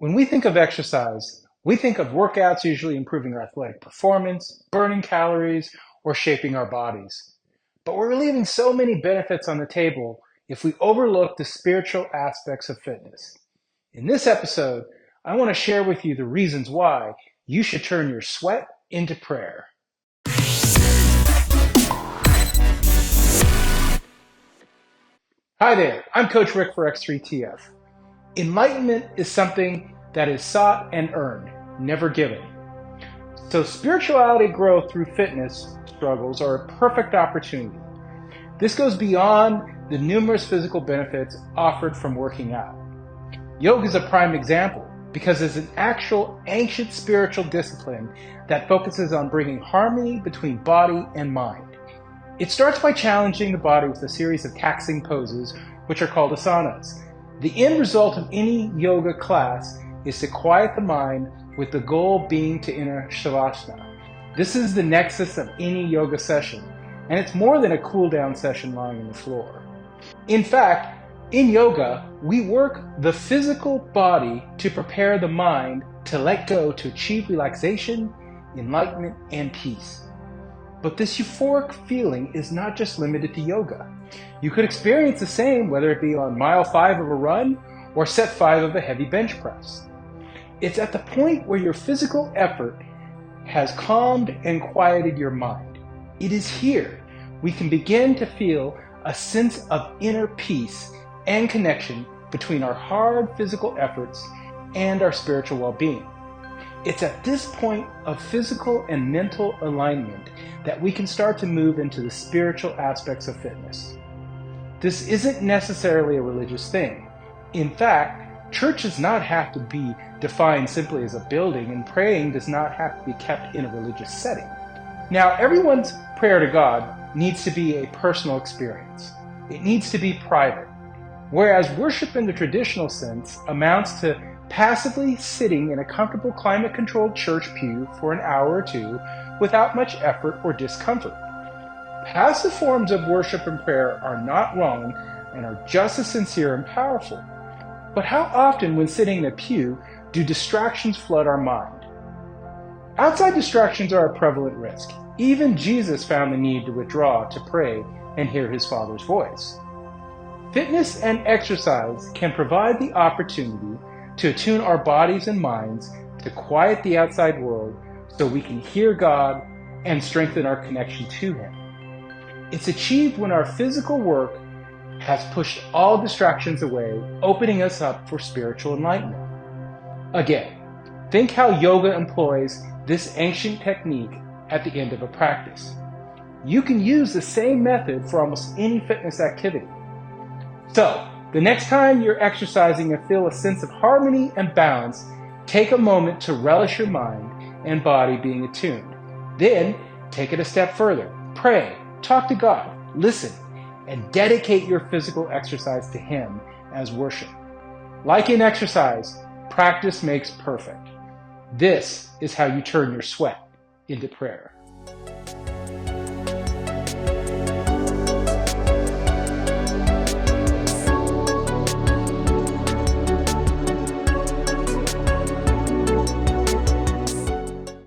When we think of exercise, we think of workouts usually improving our athletic performance, burning calories, or shaping our bodies. But we're leaving so many benefits on the table if we overlook the spiritual aspects of fitness. In this episode, I want to share with you the reasons why you should turn your sweat into prayer. Hi there, I'm Coach Rick for X3TF. Enlightenment is something that is sought and earned, never given. So spirituality growth through fitness struggles are a perfect opportunity. This goes beyond the numerous physical benefits offered from working out. Yoga is a prime example because it's an actual ancient spiritual discipline that focuses on bringing harmony between body and mind. It starts by challenging the body with a series of taxing poses, which are called asanas. The end result of any yoga class is to quiet the mind, with the goal being to enter shavasana. This is the nexus of any yoga session, and it's more than a cool-down session lying on the floor. In fact, in yoga, we work the physical body to prepare the mind to let go to achieve relaxation, enlightenment, and peace. But this euphoric feeling is not just limited to yoga. You could experience the same whether it be on mile 5 of a run or set 5 of a heavy bench press. It's at the point where your physical effort has calmed and quieted your mind. It is here we can begin to feel a sense of inner peace and connection between our hard physical efforts and our spiritual well-being. It's at this point of physical and mental alignment that we can start to move into the spiritual aspects of fitness. This isn't necessarily a religious thing. In fact, church does not have to be defined simply as a building, and praying does not have to be kept in a religious setting. Now, everyone's prayer to God needs to be a personal experience. It needs to be private. Whereas worship in the traditional sense amounts to passively sitting in a comfortable climate-controlled church pew for an hour or two without much effort or discomfort. Passive forms of worship and prayer are not wrong and are just as sincere and powerful. But how often when sitting in a pew do distractions flood our mind? Outside distractions are a prevalent risk. Even Jesus found the need to withdraw to pray and hear his Father's voice. Fitness and exercise can provide the opportunity to attune our bodies and minds to quiet the outside world so we can hear God and strengthen our connection to Him. It's achieved when our physical work has pushed all distractions away, opening us up for spiritual enlightenment. Again, think how yoga employs this ancient technique at the end of a practice. You can use the same method for almost any fitness activity. So, the next time you're exercising and feel a sense of harmony and balance, take a moment to relish your mind and body being attuned. Then, take it a step further. Pray, talk to God, listen, and dedicate your physical exercise to Him as worship. Like in exercise, practice makes perfect. This is how you turn your sweat into prayer.